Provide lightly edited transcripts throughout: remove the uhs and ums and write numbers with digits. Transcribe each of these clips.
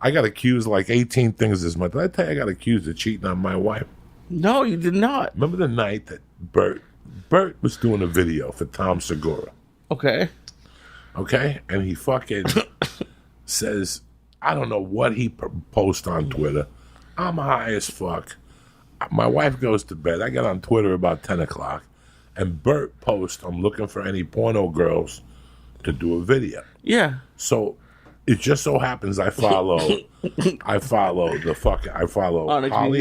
I got accused like 18 things this month. Did I tell you I got accused of cheating on my wife? No, you did not. Remember the night that Bert was doing a video for Tom Segura? Okay. Okay? And he fucking says, I don't know what he posts on Twitter. I'm high as fuck. My wife goes to bed. I get on Twitter about 10 o'clock. And Bert posts, I'm looking for any porno girls to do a video. Yeah. So it just so happens I follow Holly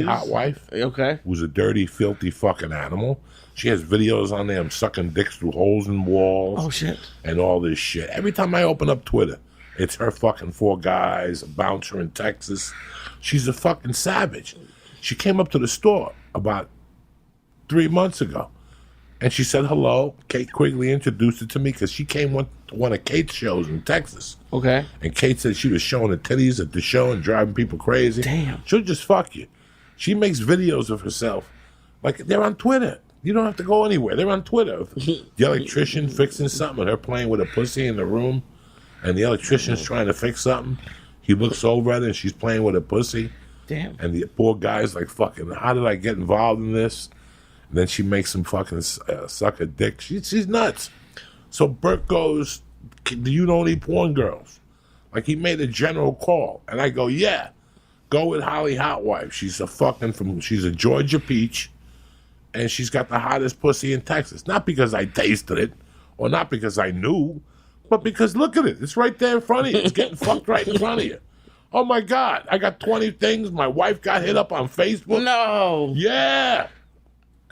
Hot Wife. Okay. Who's a dirty, filthy fucking animal. She has videos on there. I'm sucking dicks through holes in walls. Oh, shit. And all this shit. Every time I open up Twitter, it's her fucking 4 guys, a bouncer in Texas. She's a fucking savage. She came up to the store about 3 months ago. And she said hello. Kate Quigley introduced her to me because she came to one of Kate's shows in Texas. Okay. And Kate said she was showing the titties at the show and driving people crazy. Damn. She'll just fuck you. She makes videos of herself. Like, they're on Twitter. You don't have to go anywhere. They're on Twitter. The electrician fixing something and her playing with a pussy in the room. And the electrician's trying to fix something. He looks over at her and she's playing with a pussy. Damn. And the poor guy's like, fucking, how did I get involved in this? And then she makes him fucking suck a dick. She's nuts. So Bert goes, do you know any porn girls? Like, he made a general call. And I go, yeah, go with Holly Hot Wife. She's a Georgia peach. And she's got the hottest pussy in Texas. Not because I tasted it, or not because I knew, but because look at it. It's right there in front of you. It's getting fucked right in front of you. Oh, my God. I got 20 things. My wife got hit up on Facebook. No. Yeah.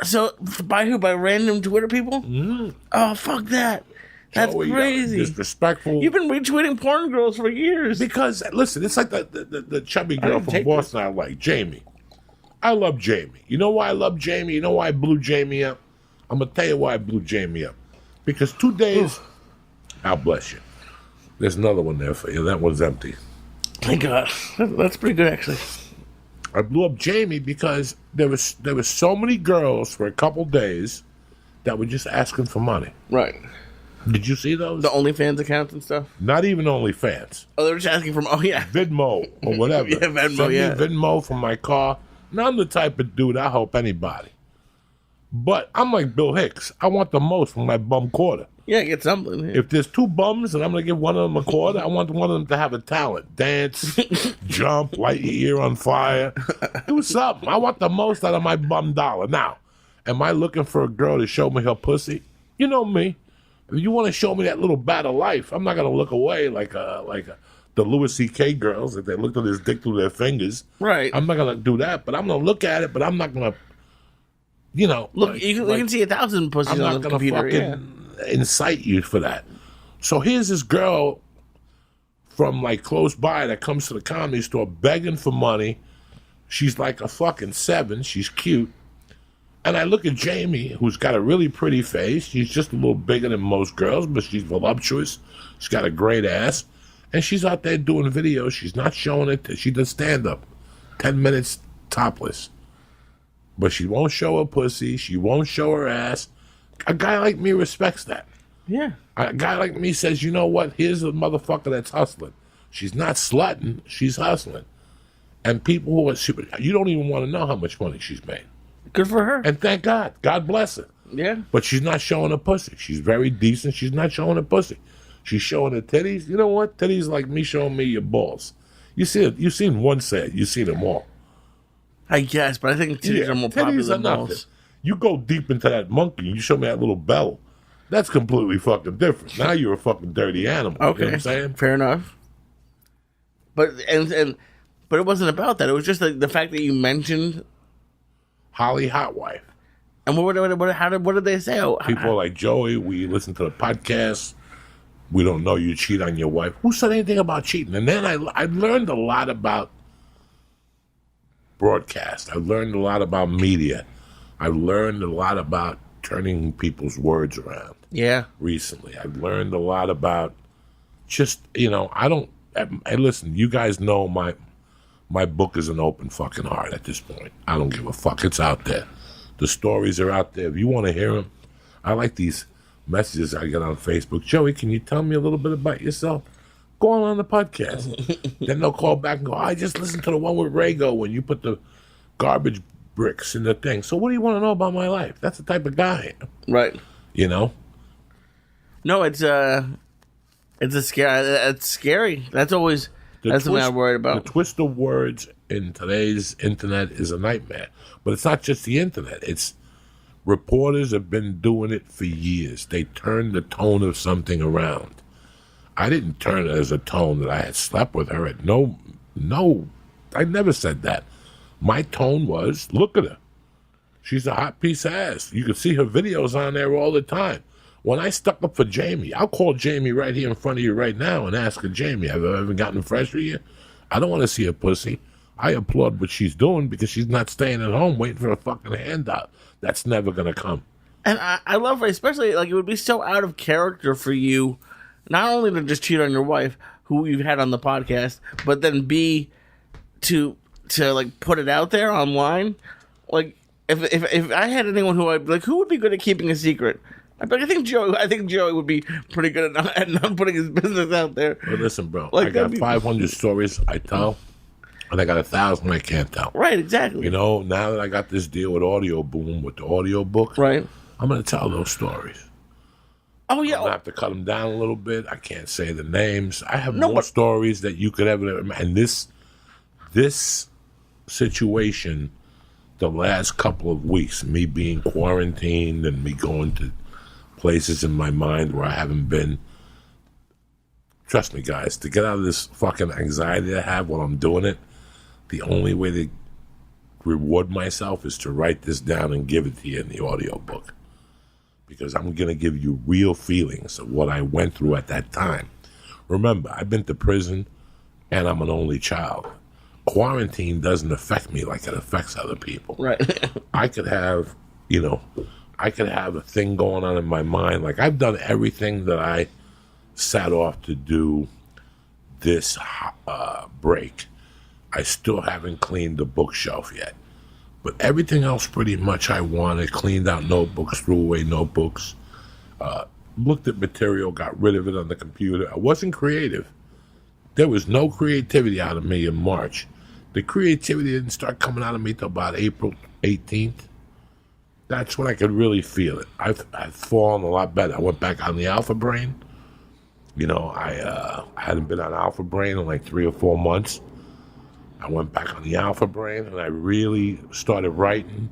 So, by who? By random Twitter people? Mm-hmm. Oh, fuck that. That's crazy. Disrespectful. You've been retweeting porn girls for years. Because, listen, it's like the chubby girl from Boston I like, Jamie. I love Jamie. You know why I love Jamie? You know why I blew Jamie up? I'm going to tell you why I blew Jamie up. Because 2 days, God bless you. There's another one there for you. That one's empty. Thank God. That's pretty good, actually. I blew up Jamie because there was so many girls for a couple days that were just asking for money. Right. Did you see those? The OnlyFans accounts and stuff? Not even OnlyFans. Oh, they were just asking for, Venmo or whatever. Yeah, Venmo, Send me yeah. Venmo from my car. Now, I'm the type of dude, I help anybody. But I'm like Bill Hicks. I want the most from my bum quarter. Yeah, get something. Yeah. If there's 2 bums and I'm going to give one of them a quarter, I want one of them to have a talent. Dance, jump, light your ear on fire. Do something. I want the most out of my bum dollar. Now, am I looking for a girl to show me her pussy? You know me. If you want to show me that little bat of life, I'm not going to look away like the Louis C.K. girls, if they looked at his dick through their fingers. Right. I'm not going to do that, but I'm going to look at it, but I'm not going to, Look, you can see 1,000 pussies on the computer. I'm not going to fucking incite you for that. So here's this girl from, like, close by that comes to the comedy store begging for money. She's like a fucking 7. She's cute. And I look at Jamie, who's got a really pretty face. She's just a little bigger than most girls, but she's voluptuous. She's got a great ass. And she's out there doing videos. She's not showing it. She does stand-up. 10 minutes topless. But she won't show her pussy. She won't show her ass. A guy like me respects that. Yeah. A guy like me says, you know what? Here's a motherfucker that's hustling. She's not slutting. She's hustling. And people who are super... You don't even want to know how much money she's made. Good for her. And thank God. God bless her. Yeah. But she's not showing her pussy. She's very decent. She's not showing her pussy. She's showing her titties. You know what? Titties like me showing me your balls. You see it. You've seen one set. You see them all. I guess, but I think titties are more popular than balls. You go deep into that monkey and you show me that little bell. That's completely fucking different. Now you're a fucking dirty animal. Okay. You know what I'm saying? Fair enough. But but it wasn't about that. It was just the fact that you mentioned Holly Hot Wife. And what did they say? People are like, Joey, we listen to the podcast. We don't know you cheat on your wife. Who said anything about cheating? And then I learned a lot about broadcast. I learned a lot about media. I learned a lot about turning people's words around. Yeah. Recently. I learned a lot about just, listen, you guys know my book is an open fucking heart at this point. I don't give a fuck. It's out there. The stories are out there. If you want to hear them, I like these messages I get on Facebook. Joey, can you tell me a little bit about yourself? Of Go on the podcast. Then they'll call back and go, I just listened to the one with Rago when you put the garbage bricks in the thing. So what do you want to know about my life? That's the type of guy I am. Right. You know? No, it's scary. That's always something I'm worried about. The twist of words in today's internet is a nightmare. But it's not just the internet. It's reporters have been doing it for years. They turned the tone of something around. I didn't turn it as a tone that I had slept with her. No, I never said that. My tone was, look at her. She's a hot piece of ass. You can see her videos on there all the time. When I stuck up for Jamie, I'll call Jamie right here in front of you right now and ask her, Jamie, have you ever gotten fresh with you? I don't want to see her pussy. I applaud what she's doing because she's not staying at home waiting for a fucking handout. That's never going to come. And I love her, especially, like, it would be so out of character for you, not only to just cheat on your wife, who you've had on the podcast, but then B, to like, put it out there online. Like, if I had anyone who I'd be like, who would be good at keeping a secret? I think Joey would be pretty good at not putting his business out there. Well, listen, bro, like, I got 500 stories I tell, and I got 1,000 I can't tell. Right, exactly. You know, now that I got this deal with Audio Boom, with the audio book, right, I'm going to tell those stories. Oh, yeah. I'm going to have to cut them down a little bit. I can't say the names. I have more stories that you could ever... And this situation, the last couple of weeks, me being quarantined and me going to places in my mind where I haven't been, trust me, guys, to get out of this fucking anxiety I have while I'm doing it, the only way to reward myself is to write this down and give it to you in the audio book. Because I'm going to give you real feelings of what I went through at that time. Remember, I've been to prison, and I'm an only child. Quarantine doesn't affect me like it affects other people. Right. I could have, a thing going on in my mind. Like, I've done everything that I set off to do this break. I still haven't cleaned the bookshelf yet. But everything else pretty much I wanted. Cleaned out notebooks, threw away notebooks, looked at material, got rid of it on the computer. I wasn't creative. There was no creativity out of me in March. The creativity didn't start coming out of me till about April 18th. That's when I could really feel it. I've fallen a lot better. I went back on the Alpha Brain. I hadn't been on Alpha Brain in like 3 or 4 months. I went back on the Alpha Brain, and I really started writing,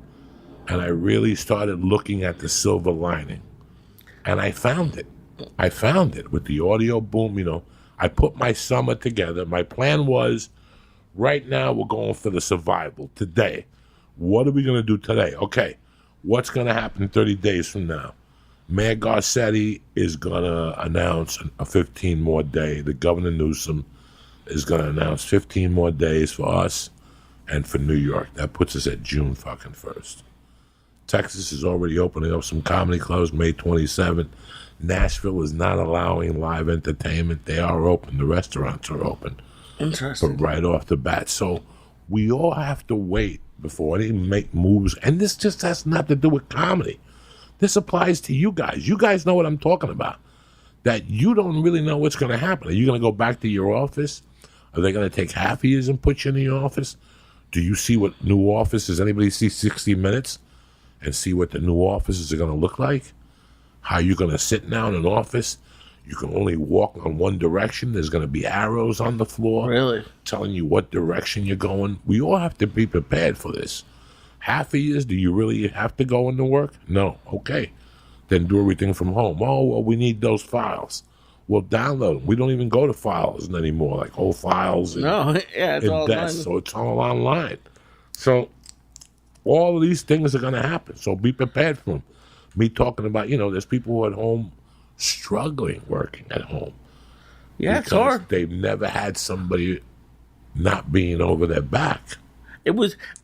and I really started looking at the silver lining. And I found it. I found it with the Audio Boom. I put my summer together. My plan was, right now we're going for the survival. Today. What are we going to do today? Okay, what's going to happen 30 days from now? Mayor Garcetti is going to announce a 15 more day. The Governor Newsom is going to announce 15 more days for us and for New York. That puts us at June fucking 1st. Texas is already opening up some comedy clubs May 27th. Nashville is not allowing live entertainment. They are open. The restaurants are open. Interesting. But right off the bat. So we all have to wait before they make moves. And this just has nothing to do with comedy. This applies to you guys. You guys know what I'm talking about. That you don't really know what's going to happen. Are you going to go back to your office? Are they going to take half of you and put you in the office? Do you see what new offices? Anybody see 60 Minutes and see what the new offices are going to look like? How you're going to sit now in an office? You can only walk on one direction. There's going to be arrows on the floor. Really? Telling you what direction you're going. We all have to be prepared for this. Half of you, do you really have to go into work? No. Okay. Then do everything from home. Oh, well, we need those files. We'll download them. We don't even go to files anymore, like old files. It's all online. So it's all online. So all of these things are going to happen. So be prepared for them. Me talking about, there's people who are at home struggling working at home. Yeah, it's hard. They've never had somebody not being over their back.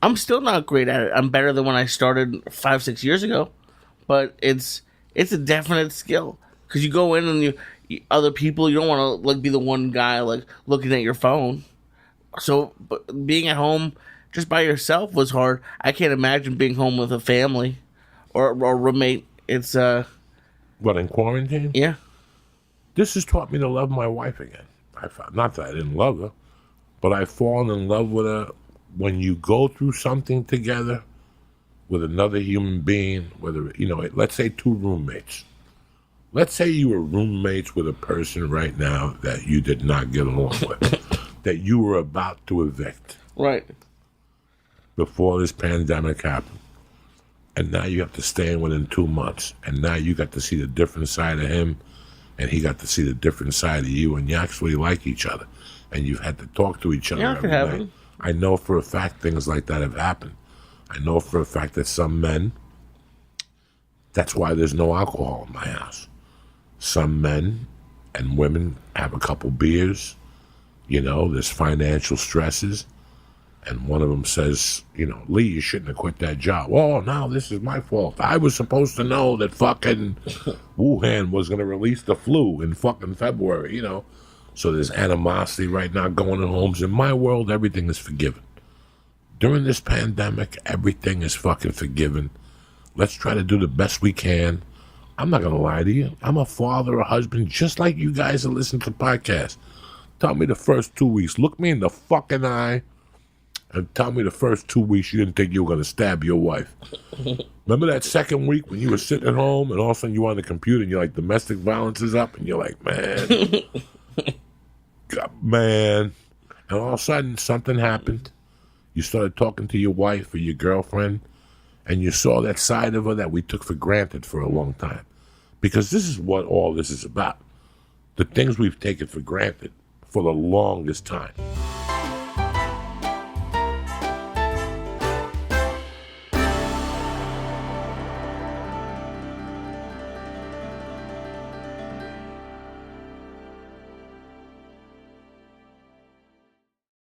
I'm still not great at it. I'm better than when I started 5-6 years ago, but it's a definite skill because you go in and you other people, you don't want to be the one guy looking at your phone. So but being at home just by yourself was hard. I can't imagine being home with a family or a roommate. It's What, in quarantine? Yeah. This has taught me to love my wife again. not that I didn't love her, but I've fallen in love with her when you go through something together with another human being, whether, let's say 2 roommates. Let's say you were roommates with a person right now that you did not get along with, that you were about to evict. Right. Before this pandemic happened. And now you have to stay in within 2 months. And now you got to see the different side of him, and he got to see the different side of you, and you actually like each other. And you've had to talk to each other every night. I know for a fact things like that have happened. I know for a fact that some men, that's why there's no alcohol in my house. Some men and women have a couple beers, there's financial stresses, and one of them says, Lee, you shouldn't have quit that job. Oh, no, this is my fault. I was supposed to know that fucking Wuhan was going to release the flu in fucking February, So there's animosity right now going in homes. In my world, everything is forgiven. During this pandemic, everything is fucking forgiven. Let's try to do the best we can. I'm not going to lie to you. I'm a father, a husband, just like you guys that listen to podcasts. Tell me the first 2 weeks. Look me in the fucking eye and tell me the first 2 weeks you didn't think you were going to stab your wife. Remember that second week when you were sitting at home and all of a sudden you were on the computer and you're like, domestic violence is up, and you're like, man, God, man. And all of a sudden something happened. You started talking to your wife or your girlfriend, and you saw that side of her that we took for granted for a long time. Because this is what all this is about. The things we've taken for granted for the longest time.